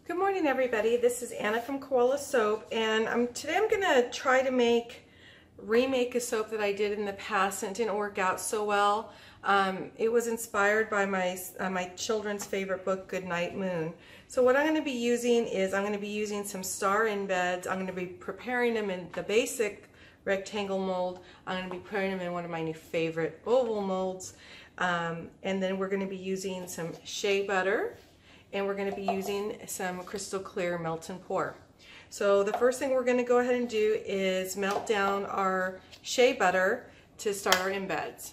Good morning, everybody. This is Anna from Koala Soap, and today I'm going to try to remake a soap that I did in the past and it didn't work out so well. It was inspired by my children's favorite book, GoodNight Moon. So what I'm going to be using is some Star Embeds. I'm going to be preparing them in the basic rectangle mold. I'm going to be preparing them in one of my new favorite oval molds. And then we're going to be using some shea butter. And we're going to be using some crystal clear melt and pour. So the first thing we're going to go ahead and do is melt down our shea butter to start our embeds.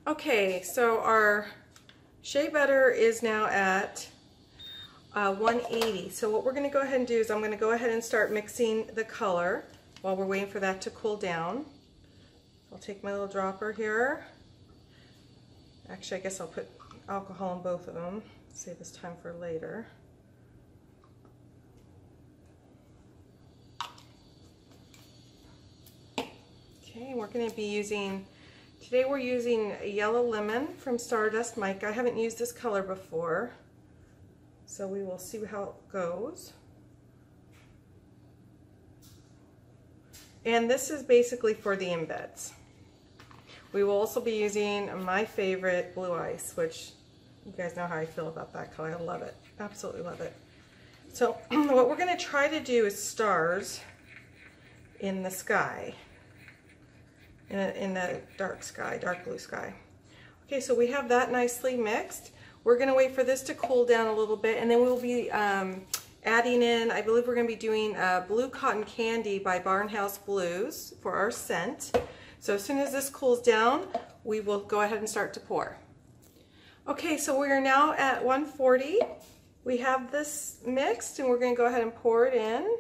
Okay, so our shea butter is now at 180. So what we're going to go ahead and do is I'm going to go ahead and start mixing the color while we're waiting for that to cool down. I'll take my little dropper here. Actually, I guess I'll put alcohol in both of them. Save this time for later. Okay, we're going to be using, today we're using a yellow lemon from Stardust Mica. I haven't used this color before, so we will see how it goes. And this is basically for the embeds. We will also be using my favorite Blue Ice, which you guys know how I feel about that color. I love it. Absolutely love it. So what we're going to try to do is stars in the sky, in the dark sky, dark blue sky. Okay, so we have that nicely mixed. We're going to wait for this to cool down a little bit, and then we'll be adding in, I believe we're going to be doing Blue Cotton Candy by Barnhouse Blues for our scent. So as soon as this cools down, we will go ahead and start to pour. Okay, so we are now at 140. We have this mixed and we're going to go ahead and pour it in.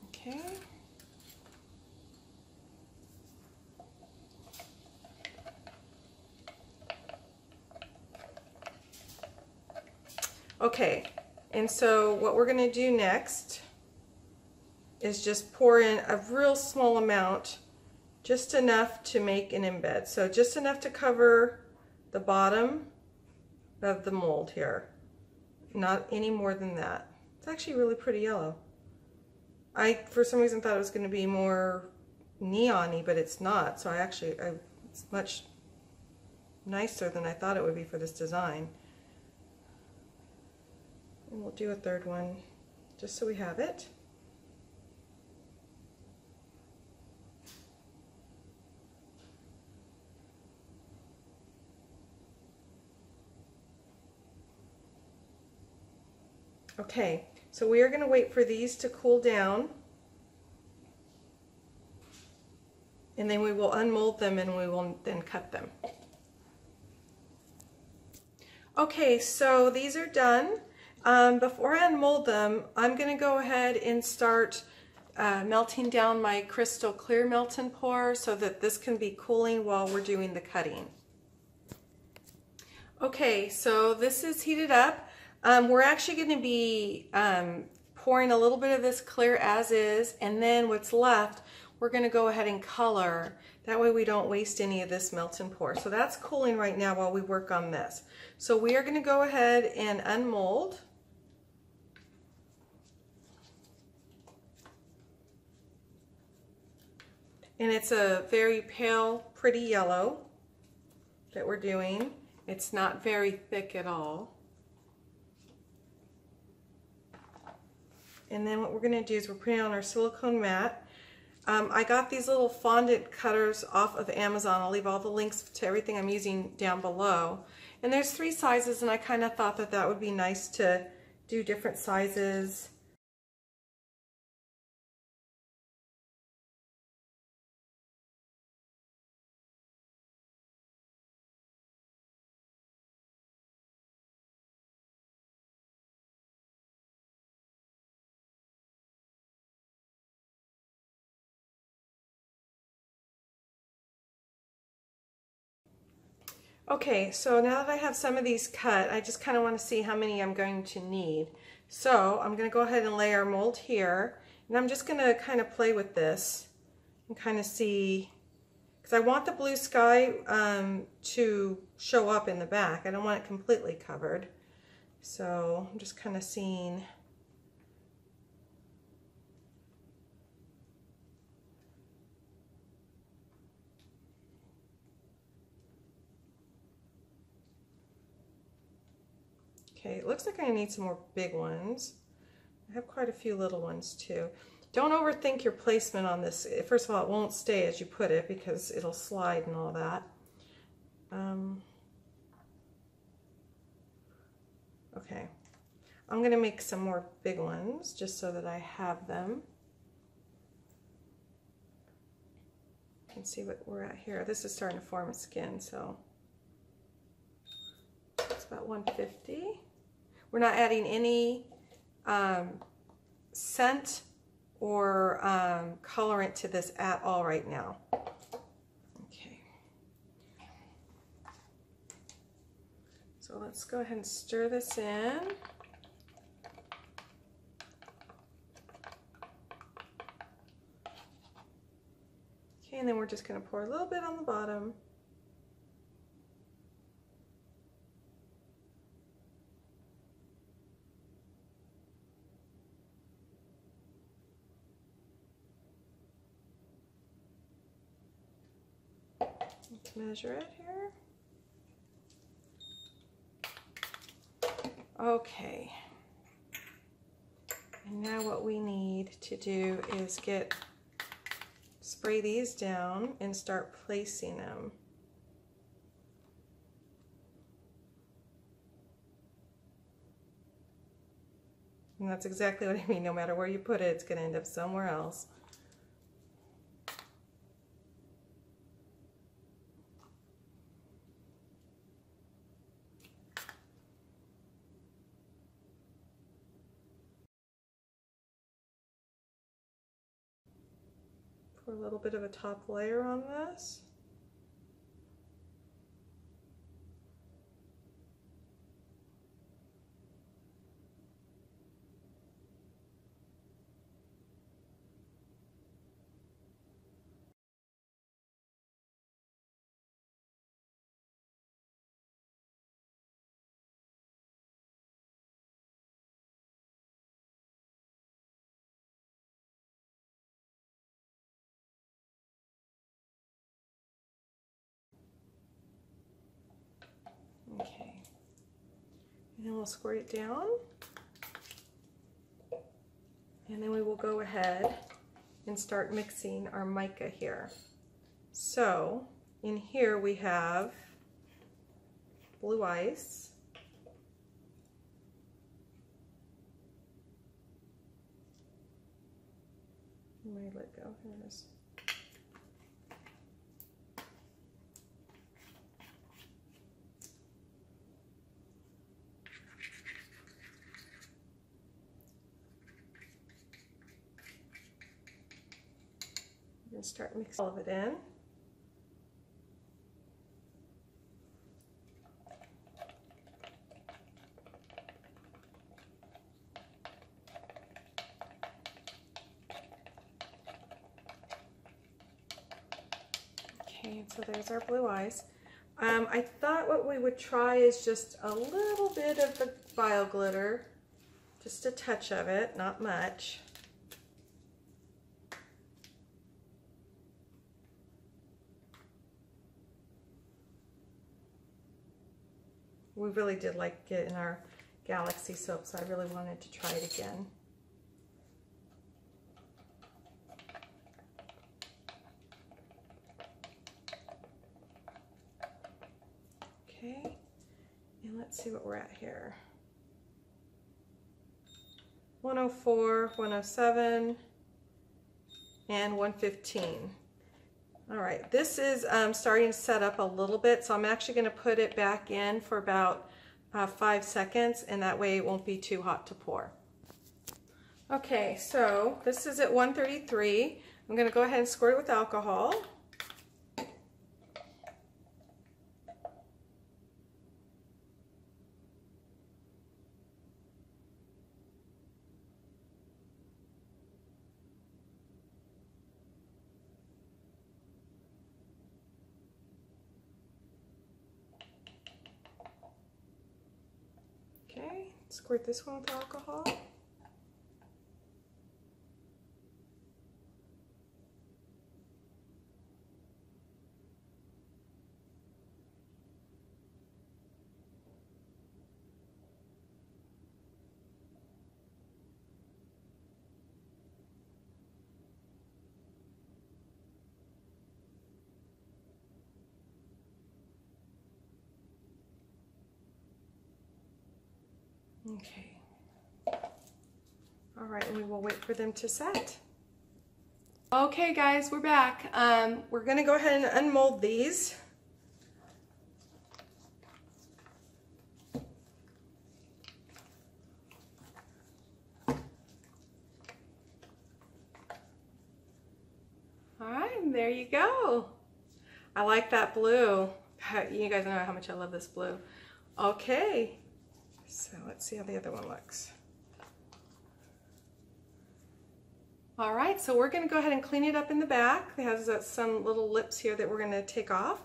Okay. Okay, and so what we're going to do next is just pour in a real small amount, just enough to make an embed. So just enough to cover the bottom of the mold here. Not any more than that. It's actually really pretty yellow. I, for some reason, thought it was going to be more neon-y, but it's not. So it's much nicer than I thought it would be for this design. And we'll do a third one, just so we have it. Okay, so we are going to wait for these to cool down, and then we will unmold them and we will then cut them. Okay, so these are done. Before I unmold them, I'm going to go ahead and start melting down my crystal clear melt and pour so that this can be cooling while we're doing the cutting. Okay, so this is heated up. We're actually going to be pouring a little bit of this clear as is, and then what's left we're going to go ahead and color. That way we don't waste any of this melt and pour. So that's cooling right now while we work on this. So we are going to go ahead and unmold. And it's a very pale, pretty yellow that we're doing. It's not very thick at all. And then what we're going to do is we're putting on our silicone mat. I got these little fondant cutters off of Amazon. I'll leave all the links to everything I'm using down below. And there's 3 sizes, and I kind of thought that that would be nice to do different sizes. Okay, so now that I have some of these cut, I just kind of want to see how many I'm going to need. So I'm going to go ahead and lay our mold here, and I'm just going to kind of play with this and kind of see because I want the blue sky to show up in the back. I don't want it completely covered. So I'm just kind of seeing. Okay, it looks like I need some more big ones. I have quite a few little ones too. Don't overthink your placement on this. First of all, it won't stay as you put it because it'll slide and all that. Okay, I'm gonna make some more big ones just so that I have them. You can see what we're at here. This is starting to form a skin, so it's about 150. We're not adding any scent or colorant to this at all right now. Okay. So let's go ahead and stir this in. Okay, and then we're just going to pour a little bit on the bottom. Let's measure it here. Okay. And now what we need to do is spray these down and start placing them. And that's exactly what I mean. No matter where you put it, it's going to end up somewhere else. Pour a little bit of a top layer on this. Okay, and then we'll squirt it down, and then we will go ahead and start mixing our mica here. So in here we have blue ice, let me let go, here it is. And start mixing all of it in. Okay, so there's our blue ice. I thought what we would try is just a little bit of the bio glitter, just a touch of it, not much. We really did like it in our Galaxy soap, so I really wanted to try it again. Okay, and let's see what we're at here. 104, 107, and 115. All right, this is starting to set up a little bit, so I'm actually going to put it back in for about 5 seconds, and that way it won't be too hot to pour. Okay, so this is at 133. I'm going to go ahead and squirt it with alcohol. Squirt this one with alcohol. Okay. All right, and we will wait for them to set. Okay guys, we're back. We're gonna go ahead and unmold these. All right, and there you go. I like that blue. You guys know how much I love this blue. Okay. So let's see how the other one looks. All right, so we're going to go ahead and clean it up in the back. It has some little lips here that we're going to take off.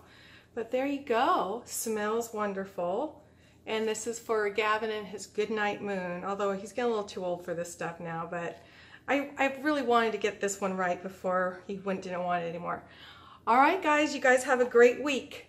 But there you go. Smells wonderful. And this is for Gavin and his GoodNight Moon, although he's getting a little too old for this stuff now. But I really wanted to get this one right before he didn't want it anymore. All right, guys, you guys have a great week.